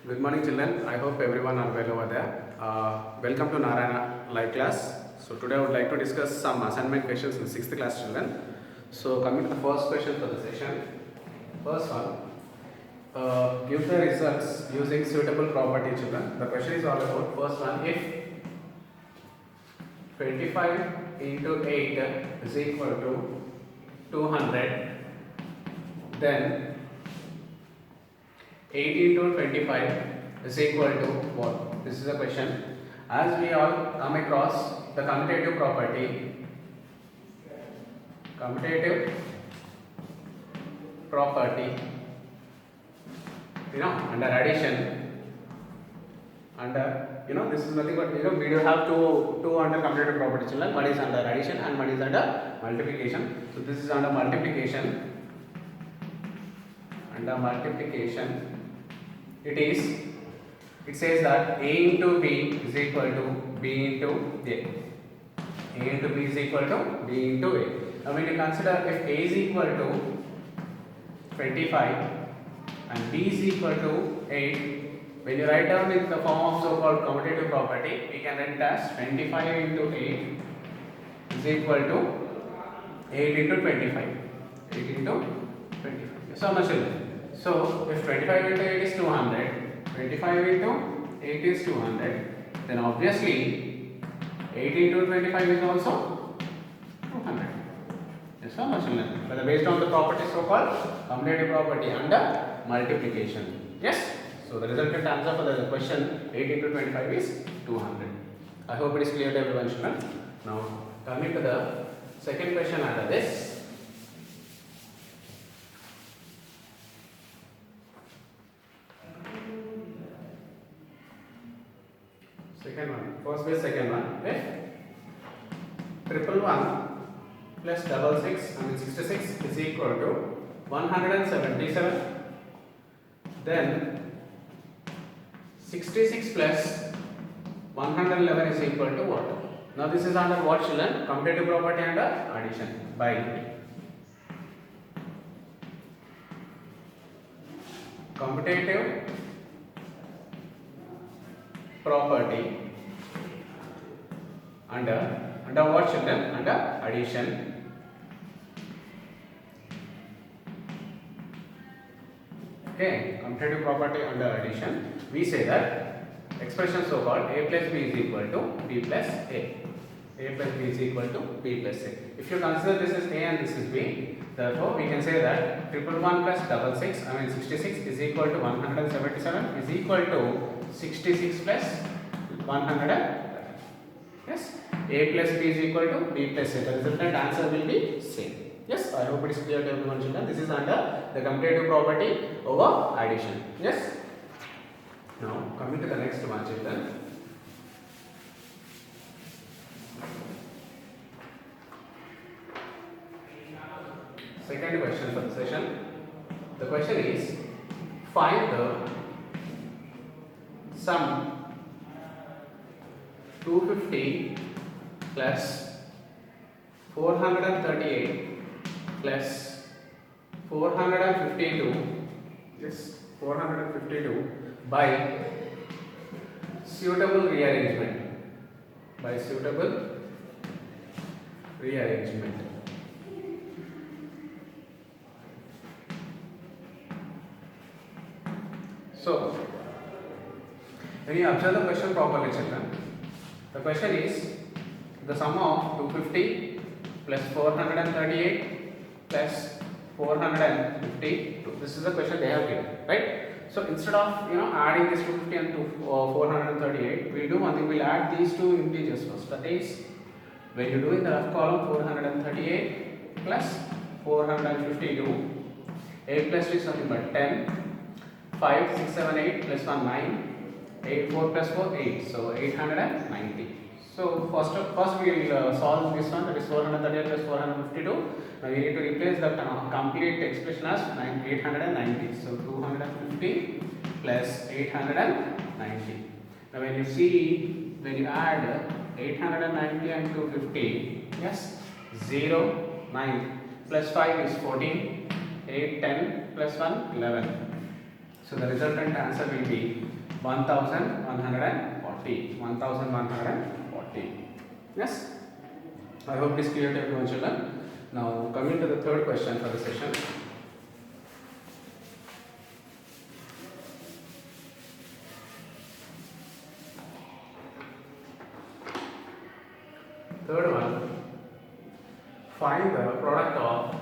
Good morning, children. I hope everyone are well over there. Welcome to Narayana live class. So today I would like to discuss some assignment questions in 6th class children. So coming to the first question for the session. First one, give the results using suitable property children. The question is all about first one, if 25 into 8 is equal to 200, then 8 into 25 is equal to what? This is a question. As we all come across the commutative property, under addition, this is nothing but, we do have two under commutative property children. One is under addition and one is under multiplication. So this is under multiplication. Under multiplication, it says that A into B is equal to B into A. A into B is equal to B into A. Now when you consider if A is equal to 25 and B is equal to 8, when you write down in the form of so-called commutative property, we can write it as 25 into 8 is equal to 8 into 25. 8 into 25. So much. So if 25 into 8 is 200, 25 into 8 is 200, then obviously 8 into 25 is also 200. Yes, so much. But based on the property so-called commutative property under multiplication. Yes. So the resultant answer for the question 8 into 25 is 200. I hope it is clear to everyone, children. Now coming to the second question under this. Second one, first base, second one. If 111 plus 66 is equal to 177, then 66 plus 111 is equal to what? Now this is under what, children? Commutative property under addition by commutative property under what, children? Under addition. Okay, commutative property under addition. We say that expression so called A plus B is equal to B plus A. A plus B is equal to B plus A. If you consider this is A and this is B, therefore we can say that 111 plus 66 is equal to 177 is equal to 66 plus 111. Yes, A plus B is equal to B plus A. The resultant answer will be same. Yes, I hope it is clear to everyone, children. This is under the commutative property over addition. Yes. Now coming to the next one, children. Second question for the session. The question is, find the sum 250 plus 438 plus 452, yes, 452 by suitable rearrangement. By suitable rearrangement. So, when you observe the question properly, children, the question is the sum of 250 plus 438 plus 452. This is the question they have given, right? So instead of adding this 250 and 438, we do one thing. We'll add these two integers first. That is, when you do in the left column 438 plus 452, 8 plus 2 is nothing but 10. 5, 6, 7, 8 plus 1, 9. 8, 4 plus 4, 8. So 890. So first we will solve this one, that is 438 plus 452. Now we need to replace the complete expression as 890. So 250 plus 890. Now when you add 890 and 250, yes, 0, 9 plus 5 is 14, 8, 10 plus 1, 11. So the resultant answer will be 1140. 1140. Yes? I hope this is clear to everyone, children. Now coming to the third question for the session. Third one, find the product of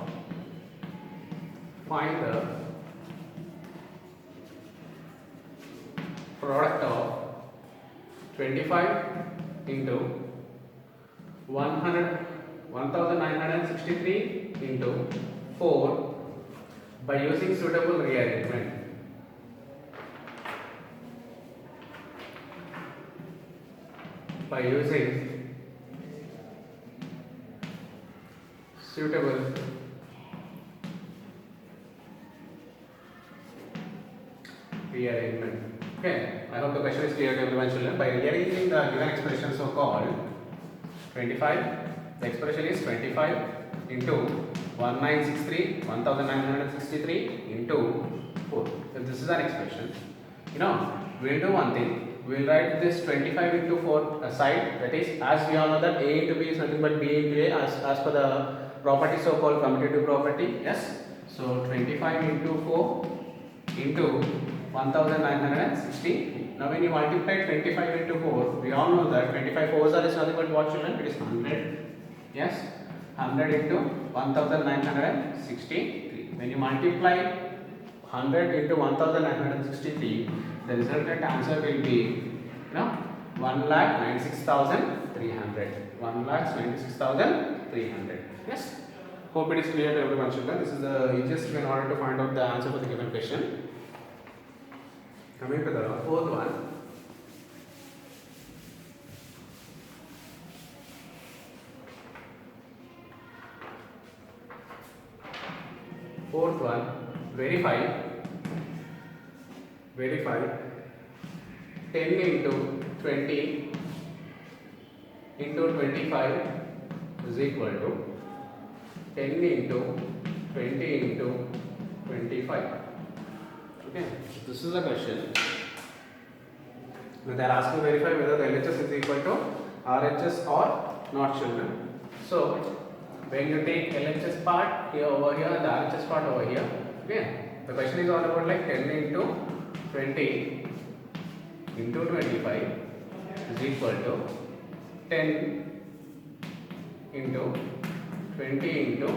25 into 1963 into 4 by using suitable rearrangement. By using suitable rearrangement. Okay, I hope the question is clear to everyone, children. By rearranging the given expression, so called 25, the expression is 25 into 1963 into 4. So this is an expression. We'll do one thing. We'll write this 25 into 4 aside. That is, as we all know that A into B is nothing but B into A as per the property, so called commutative property. Yes. So 25 into 4 into 1960. Now when you multiply 25 into 4, we all know that 25 4s are is nothing but what, children? It is 100. Yes. 100 into 1963. When you multiply 100 into 1963, the resultant answer will be 1,96,300. 1,96,300. Yes. Hope it is clear to everyone, children. This is the easiest way in order to find out the answer for the given question. Coming to the fourth one. Fourth one, verify 10 into 20 into 25 is equal to 10 into 20 into 25. Okay, this is the question. Now they are asking to verify whether the LHS is equal to RHS or not, children. So when you take LHS part here over here and the RHS part over here, okay, the question is all about like 10 into 20 into 25 is equal to 10 into 20 into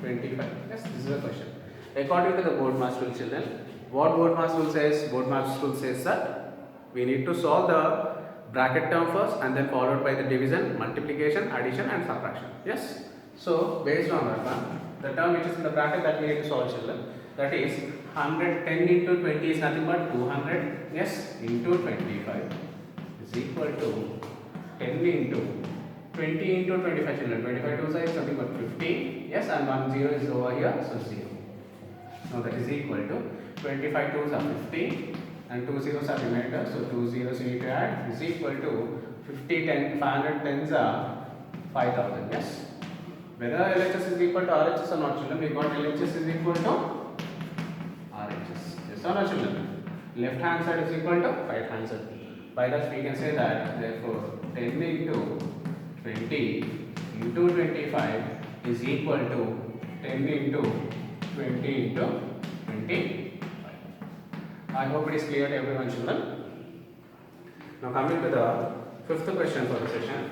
25. Yes, this is the question. According to the BORDMAS rule, children, what BORDMAS rule says? BORDMAS rule says that we need to solve the bracket term first and then followed by the division, multiplication, addition and subtraction. Yes. So based on that one, the term which is in the bracket that we need to solve, children, that is 110 into 20 is nothing but 200. Yes, into 25 is equal to 10 into 20 into 25, children. 25 2 is nothing but 50. Yes, and 1 0 is over here, so 0. Now that is equal to 25 2s are 50 and 2 zeros are remainder, so 2 zeros you need to add is equal to 50 10 500 10s are 5000. Yes. Whether LHS is equal to RHS or not, children, we got LHS is equal to RHS. Yes or no, children? Left hand side is equal to right hand side. By that we can say that therefore 10 into 20 into 25 is equal to 10 into 20 into 25. I hope it is clear to everyone, children. Now coming to the fifth question for the session.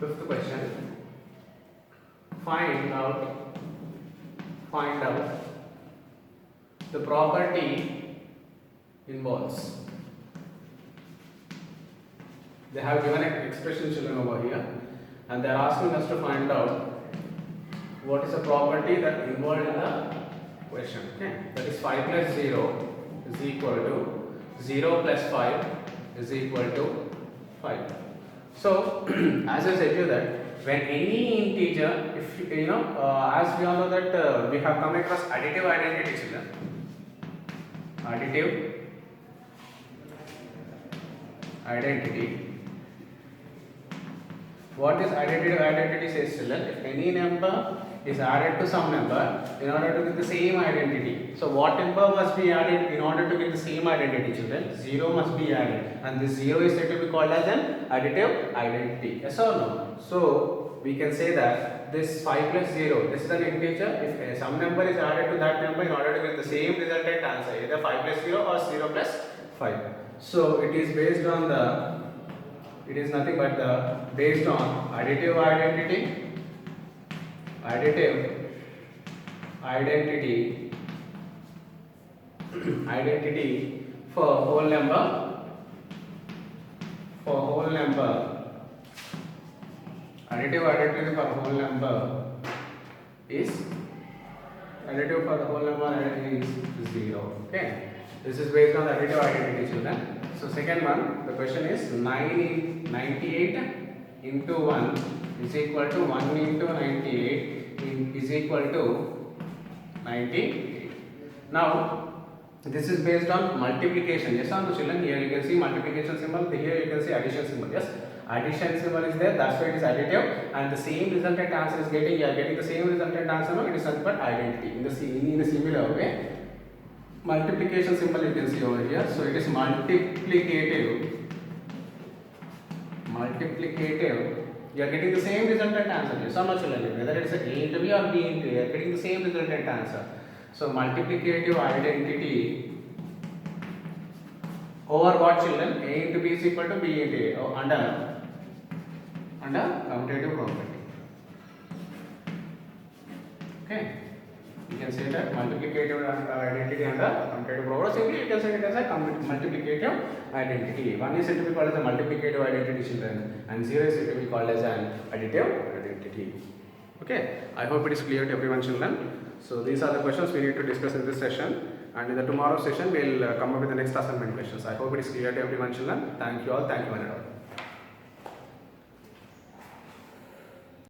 Fifth question, find out the property involves. They have given an expression, children, over here, and they are asking us to find out what is the property that involved in the question. Okay, that is 5 plus 0 is equal to 0 plus 5 is equal to 5. So, as I said you that when any integer, if you know, as we all know that we have come across additive identity, children. Additive identity. What this additive identity says, children? If any number is added to some number in order to get the same identity. So what number must be added in order to get the same identity, children? 0 must be added, and this 0 is said to be called as an additive identity. Yes or no? So we can say that this 5 plus 0, this is an integer. If some number is added to that number in order to get the same resultant answer, either 5 plus 0 or 0 plus 5. So it is based on the, it is nothing but the based on additive identity, identity for whole number, additive identity for whole number is, additive for the whole number is 0. Okay, this is based on the additive identity, children. So second one, the question is 98 into 1 is equal to 1 into 98 is equal to 98. Now this is based on multiplication. Yes or no, children? Here you can see multiplication symbol, here you can see addition symbol. Yes, addition symbol is there, that's why it is additive, and the same resultant answer is getting, you are getting the same resultant answer. No, it is nothing but identity. In the similar way, multiplication symbol you can see over here. So it is multiplicative. You are getting the same resultant answer. Yes or no, children? Whether it is a into B or B into A, you are getting the same resultant answer. So multiplicative identity over what, children? A into B is equal to B into A, under commutative property. Okay, you can say that multiplicative identity under commutative property. Simply you can say it as a multiplicative identity. One is said to be called as a multiplicative identity, children, and 0 is said to be called as an additive identity. Okay, I hope it is clear to everyone, children. So these are the questions we need to discuss in this session, and in the tomorrow session we will come up with the next assignment questions. I hope it is clear to everyone, children. Thank you all. Thank you, one and all.